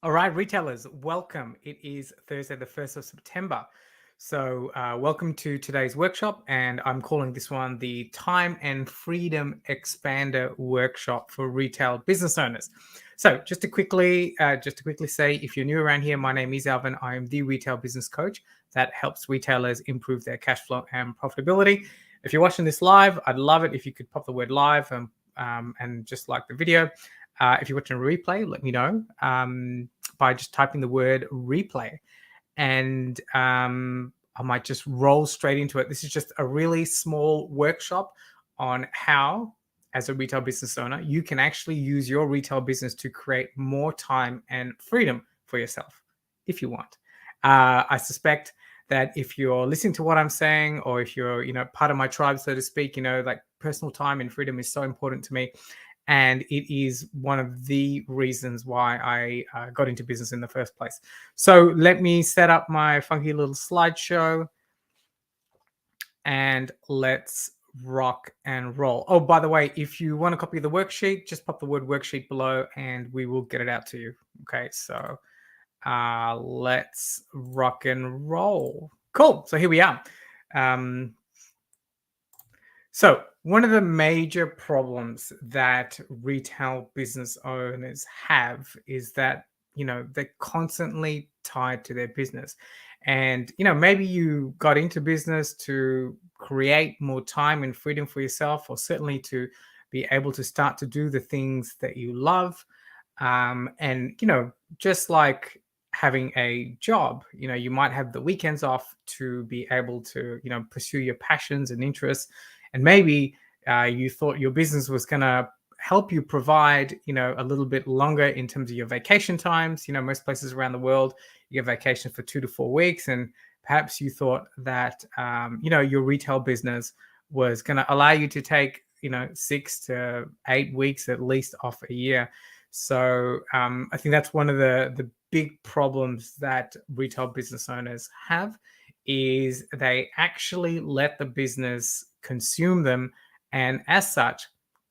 All right, retailers, welcome. It is Thursday, the 1st of September. So, welcome to today's workshop, and I'm calling this one the Time and Freedom Expander Workshop for Retail Business Owners. So, just to quickly say, if you're new around here, my name is Alvin. I am the retail business coach that helps retailers improve their cash flow and profitability. If you're watching this live, I'd love it if you could pop the word live and just like the video. If you're watching a replay, let me know by just typing the word replay. And I might just roll straight into it. This is just a really small workshop on how, as a retail business owner, you can actually use your retail business to create more time and freedom for yourself if you want. I suspect that if you're listening to what I'm saying, or if you're, part of my tribe, so to speak, like personal time and freedom is so important to me. And it is one of the reasons why I got into business in the first place. So let me set up my funky little slideshow and let's rock and roll. Oh, by the way, if you want a copy of the worksheet, just pop the word worksheet below and we will get it out to you. Okay, so let's rock and roll. Cool. So here we are. So one of the major problems that retail business owners have is that, they're constantly tied to their business. And, maybe you got into business to create more time and freedom for yourself, or certainly to be able to start to do the things that you love. And, just like having a job, you might have the weekends off to be able to, pursue your passions and interests. And maybe you thought your business was going to help you provide, a little bit longer in terms of your vacation times. Most places around the world, you get vacation for 2 to 4 weeks. And perhaps you thought that, your retail business was going to allow you to take, 6 to 8 weeks at least off a year. So I think that's one of the big problems that retail business owners have, is they actually let the business consume them. And as such,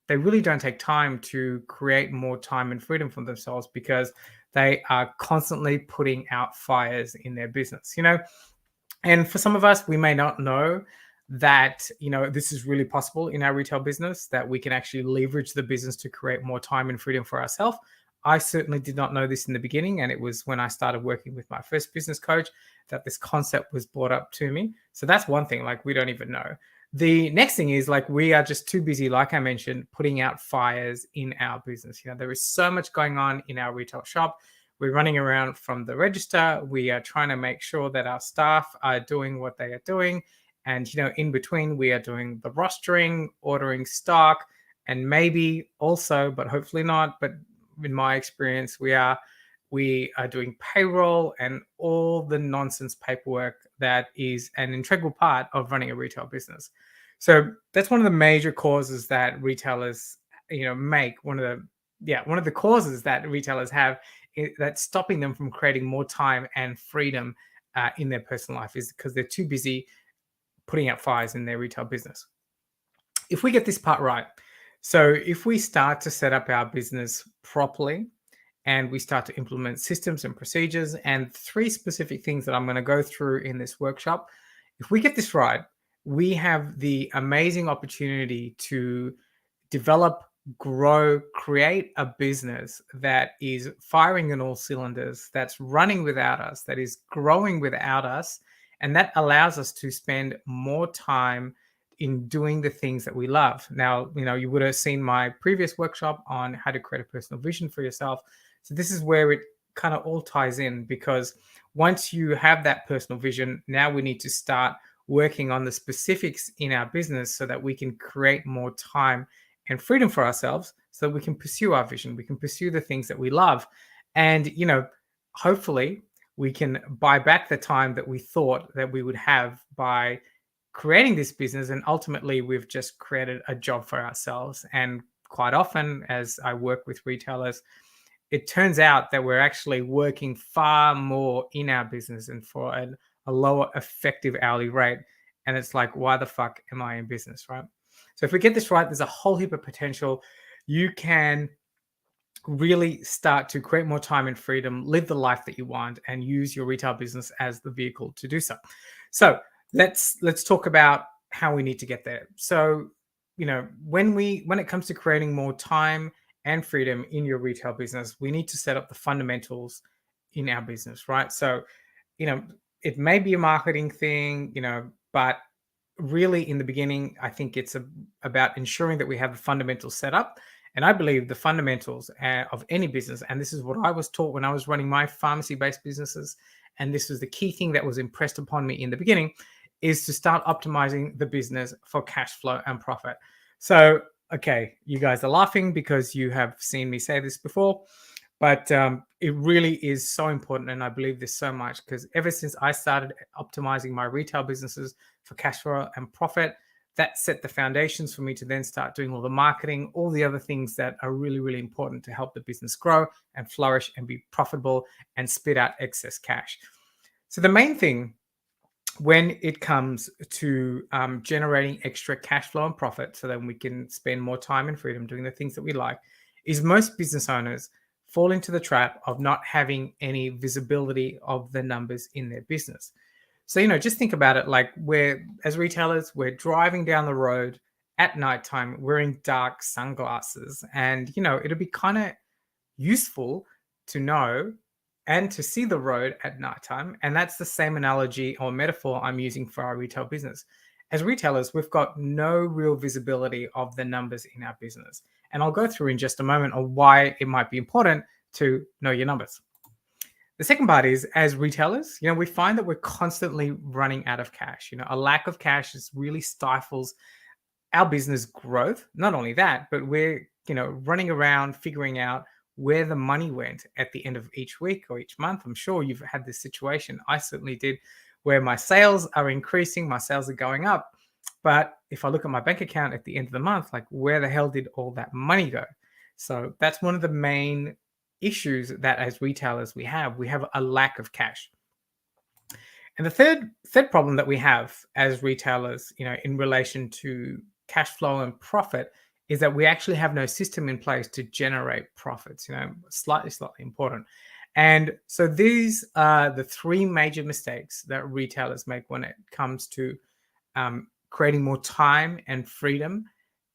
they really don't take time to create more time and freedom for themselves, because they are constantly putting out fires in their business, And for some of us, we may not know that, this is really possible in our retail business, that we can actually leverage the business to create more time and freedom for ourselves. I certainly did not know this in the beginning. And it was when I started working with my first business coach that this concept was brought up to me. So that's one thing, like we don't even know. The next thing is, like, we are just too busy, like I mentioned, putting out fires in our business. There is so much going on in our retail shop. We're running around from the register. We are trying to make sure that our staff are doing what they are doing. And, in between, we are doing the rostering, ordering stock, and maybe also, but hopefully not, but in my experience, we are doing payroll and all the nonsense paperwork that is an integral part of running a retail business. So that's one of the major causes that retailers, make. One of the causes that retailers have that's stopping them from creating more time and freedom in their personal life, is because they're too busy putting out fires in their retail business. If we get this part right, so if we start to set up our business properly, and we start to implement systems and procedures, and 3 specific things that I'm going to go through in this workshop, if we get this right, we have the amazing opportunity to develop, grow, create a business that is firing on all cylinders, that's running without us, that is growing without us, and that allows us to spend more time in doing the things that we love. Now, you would have seen my previous workshop on how to create a personal vision for yourself. So this is where it kind of all ties in, because once you have that personal vision, now we need to start working on the specifics in our business so that we can create more time and freedom for ourselves, so that we can pursue our vision. We can pursue the things that we love. And, hopefully we can buy back the time that we thought that we would have by creating this business. And ultimately, we've just created a job for ourselves. And quite often, as I work with retailers, it turns out that we're actually working far more in our business and for a lower effective hourly rate. And it's like, why the fuck am I in business, right? So if we get this right, there's a whole heap of potential. You can really start to create more time and freedom, live the life that you want, and use your retail business as the vehicle to do so. So let's talk about how we need to get there. So, when it comes to creating more time and freedom in your retail business, we need to set up the fundamentals in our business, right? So, you know, it may be a marketing thing, but really in the beginning, I think it's about ensuring that we have the fundamentals set up. And I believe the fundamentals of any business, and this is what I was taught when I was running my pharmacy-based businesses, and this was the key thing that was impressed upon me in the beginning, is to start optimizing the business for cash flow and profit. So, okay, you guys are laughing because you have seen me say this before, but it really is so important. And I believe this so much because ever since I started optimizing my retail businesses for cash flow and profit, that set the foundations for me to then start doing all the marketing, all the other things that are really, really important to help the business grow and flourish and be profitable and spit out excess cash. So the main thing when it comes to generating extra cash flow and profit so that we can spend more time and freedom doing the things that we like is most business owners fall into the trap of not having any visibility of the numbers in their business. So, just think about it like as retailers, we're driving down the road at nighttime wearing dark sunglasses. And, it'll be kind of useful to know and to see the road at nighttime. And that's the same analogy or metaphor I'm using for our retail business. As retailers, we've got no real visibility of the numbers in our business. And I'll go through in just a moment of why it might be important to know your numbers. The second part is as retailers, we find that we're constantly running out of cash. A lack of cash is really stifles our business growth. Not only that, but we're, running around figuring out where the money went at the end of each week or each month. I'm sure you've had this situation. I certainly did, where my sales are increasing, my sales are going up. But if I look at my bank account at the end of the month, like where the hell did all that money go? So that's one of the main issues that as retailers we have a lack of cash. And the third problem that we have as retailers, in relation to cash flow and profit is that we actually have no system in place to generate profits, slightly important. And so these are the three major mistakes that retailers make when it comes to creating more time and freedom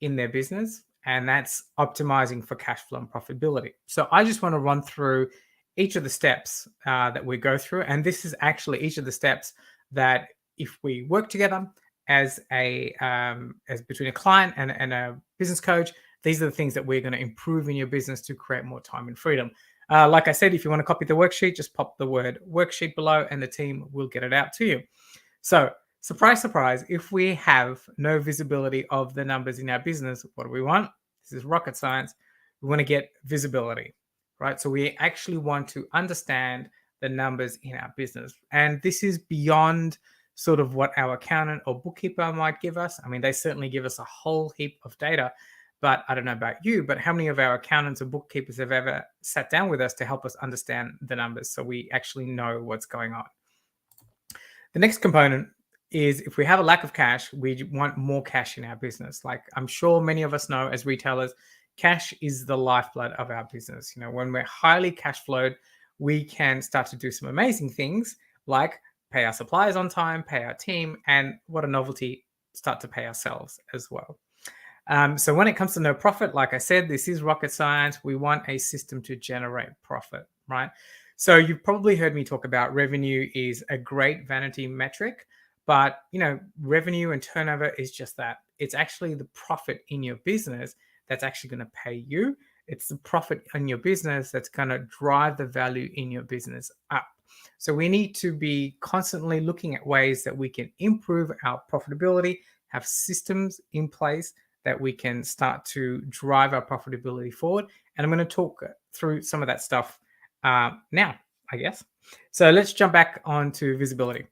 in their business. And that's optimizing for cash flow and profitability. So I just want to run through each of the steps that we go through. And this is actually each of the steps that if we work together as between a client and a business coach, these are the things that we're going to improve in your business to create more time and freedom. Like I said, if you want to copy the worksheet, just pop the word worksheet below and the team will get it out to you. So surprise, surprise, if we have no visibility of the numbers in our business, what do we want? This is rocket science. We want to get visibility, right? So we actually want to understand the numbers in our business. And this is beyond sort of what our accountant or bookkeeper might give us. I mean, they certainly give us a whole heap of data, but I don't know about you, but how many of our accountants or bookkeepers have ever sat down with us to help us understand the numbers so we actually know what's going on? The next component is if we have a lack of cash, we want more cash in our business. Like I'm sure many of us know as retailers, cash is the lifeblood of our business. When we're highly cash flowed, we can start to do some amazing things like pay our suppliers on time, pay our team, and what a novelty, start to pay ourselves as well. So when it comes to no profit, like I said, this is rocket science. We want a system to generate profit, right? So you've probably heard me talk about revenue is a great vanity metric, but revenue and turnover is just that. It's actually the profit in your business that's actually going to pay you. It's the profit in your business that's going to drive the value in your business up. So we need to be constantly looking at ways that we can improve our profitability, have systems in place that we can start to drive our profitability forward. And I'm going to talk through some of that stuff now, I guess. So let's jump back onto visibility.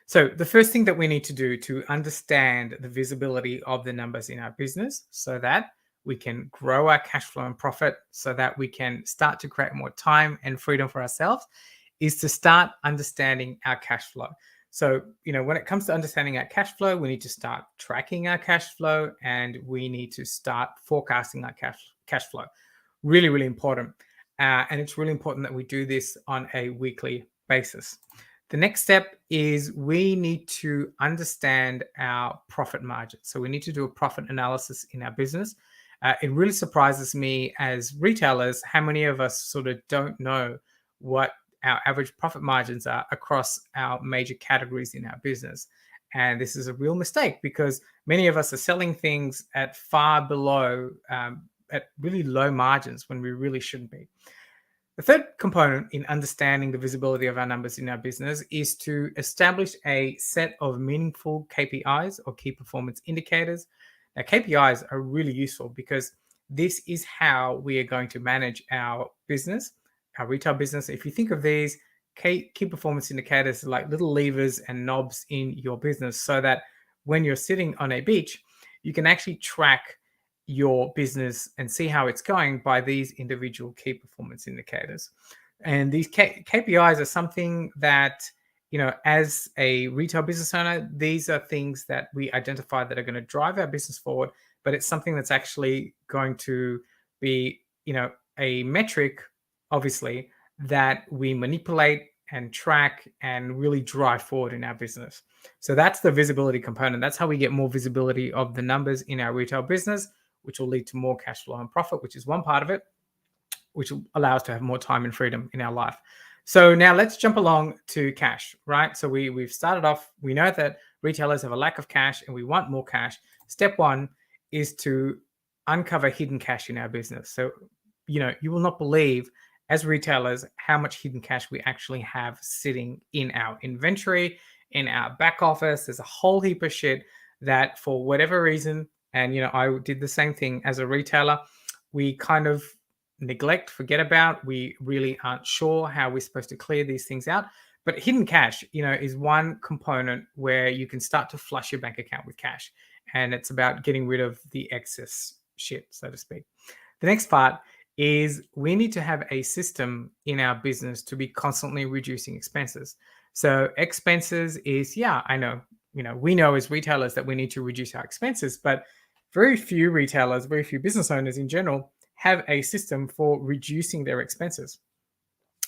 So the first thing that we need to do to understand the visibility of the numbers in our business so that we can grow our cash flow and profit so that we can start to create more time and freedom for ourselves is to start understanding our cash flow. So, when it comes to understanding our cash flow, we need to start tracking our cash flow and we need to start forecasting our cash flow. Really, really important. And it's really important that we do this on a weekly basis. The next step is we need to understand our profit margin. So we need to do a profit analysis in our business. It really surprises me as retailers how many of us sort of don't know what our average profit margins are across our major categories in our business. And this is a real mistake because many of us are selling things at far below, at really low margins when we really shouldn't be. The third component in understanding the visibility of our numbers in our business is to establish a set of meaningful KPIs or key performance indicators. Now, KPIs are really useful because this is how we are going to manage our business, our retail business. If you think of these key performance indicators like little levers and knobs in your business, so that when you're sitting on a beach, you can actually track your business and see how it's going by these individual key performance indicators. And these KPIs are something that, as a retail business owner, these are things that we identify that are going to drive our business forward, but it's something that's actually going to be, a metric, obviously, that we manipulate and track and really drive forward in our business. So that's the visibility component. That's how we get more visibility of the numbers in our retail business, which will lead to more cash flow and profit, which is one part of it, which will allow us to have more time and freedom in our life. So now let's jump along to cash, right? So we've started off, we know that retailers have a lack of cash and we want more cash. Step one is to uncover hidden cash in our business. So, you will not believe as retailers how much hidden cash we actually have sitting in our inventory, in our back office. There's a whole heap of shit that for whatever reason, and I did the same thing as a retailer, we kind of neglect, forget about. We really aren't sure how we're supposed to clear these things out. But hidden cash, is one component where you can start to flush your bank account with cash. And it's about getting rid of the excess shit, so to speak. The next part is we need to have a system in our business to be constantly reducing expenses. So expenses is, I know, we know as retailers that we need to reduce our expenses, but very few retailers, very few business owners in general have a system for reducing their expenses.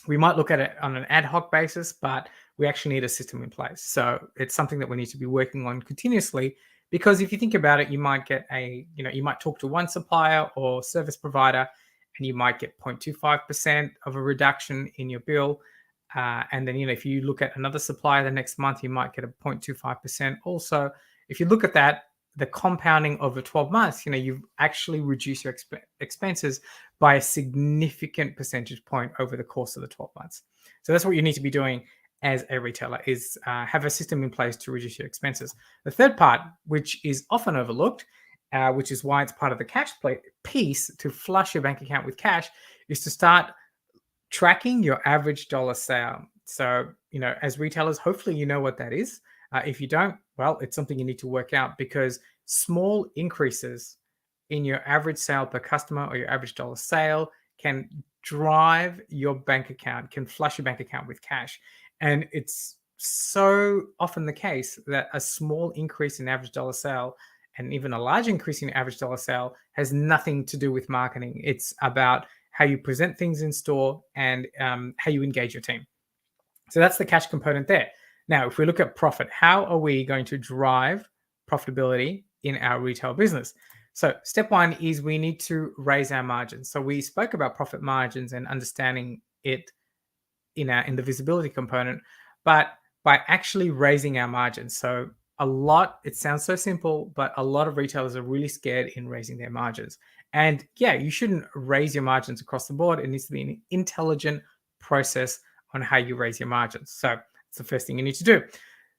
We might look at it on an ad hoc basis, but we actually need a system in place. So it's something that we need to be working on continuously, because if you think about it, you might get you might talk to one supplier or service provider and you might get 0.25% of a reduction in your bill. And then, if you look at another supplier the next month, you might get a 0.25% also. If you look at that, the compounding over 12 months, you've actually reduced your expenses by a significant percentage point over the course of the 12 months. So that's what you need to be doing as a retailer, is have a system in place to reduce your expenses. The third part, which is often overlooked, which is why it's part of the cash piece, to flush your bank account with cash, is to start tracking your average dollar sale. So, as retailers, hopefully you know what that is. If you don't, well, it's something you need to work out, because small increases in your average sale per customer or your average dollar sale can drive your bank account, can flush your bank account with cash. And it's so often the case that a small increase in average dollar sale and even a large increase in average dollar sale has nothing to do with marketing. It's about how you present things in store and how you engage your team. So that's the cash component there. Now, if we look at profit, how are we going to drive profitability in our retail business? So step one is we need to raise our margins. So we spoke about profit margins and understanding it in the visibility component, but by actually raising our margins. So it sounds so simple, but a lot of retailers are really scared in raising their margins. And you shouldn't raise your margins across the board. It needs to be an intelligent process on how you raise your margins. So it's the first thing you need to do.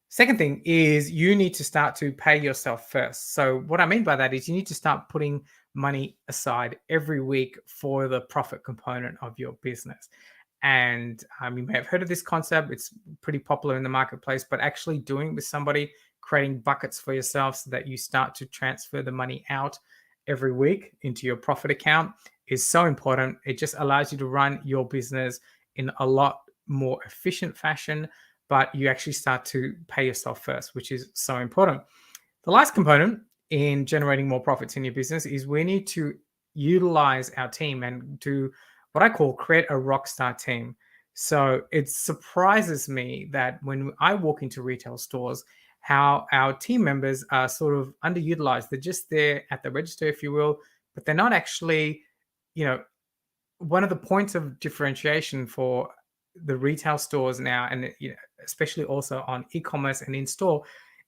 Second thing is you need to start to pay yourself first. So what I mean by that is you need to start putting money aside every week for the profit component of your business. And you may have heard of this concept. It's pretty popular in the marketplace, but actually doing it with somebody, creating buckets for yourself so that you start to transfer the money out every week into your profit account is so important. It just allows you to run your business in a lot more efficient fashion, but you actually start to pay yourself first, which is so important. The last component in generating more profits in your business is we need to utilize our team and to what I call create a rock star team. So it surprises me that when I walk into retail stores, how our team members are sort of underutilized. They're just there at the register, if you will, but they're not actually, you know, one of the points of differentiation for the retail stores now, and especially also on e-commerce and in store,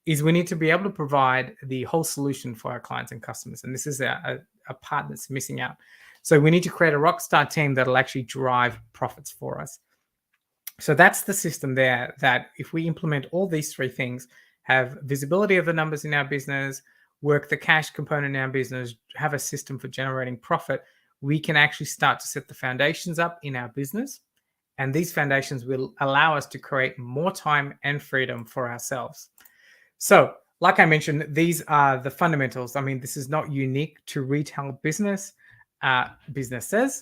is we need to be able to provide the whole solution for our clients and customers. And this is a part that's missing out. So we need to create a rock star team that'll actually drive profits for us. So that's the system there, that if we implement all these three things, have visibility of the numbers in our business, work the cash component in our business, have a system for generating profit, we can actually start to set the foundations up in our business. And these foundations will allow us to create more time and freedom for ourselves. So, like I mentioned, these are the fundamentals. I mean, this is not unique to retail businesses.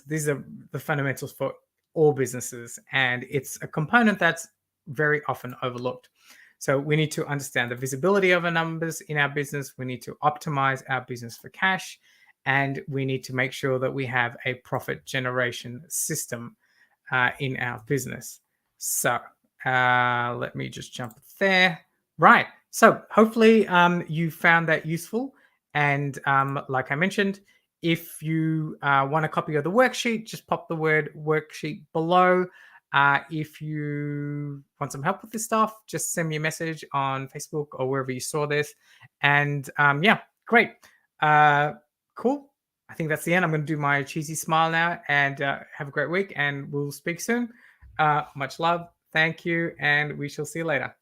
These are the fundamentals for all businesses, and it's a component that's very often overlooked. So we need to understand the visibility of our numbers in our business. We need to optimize our business for cash, and we need to make sure that we have a profit generation system in our business. So let me just jump there. Right. So hopefully you found that useful. And like I mentioned, if you want a copy of the worksheet, just pop the word worksheet below. If you want some help with this stuff, just send me a message on Facebook or wherever you saw this. And yeah, great. Cool. I think that's the end. I'm going to do my cheesy smile now, and have a great week, and we'll speak soon. Much love. Thank you. And we shall see you later.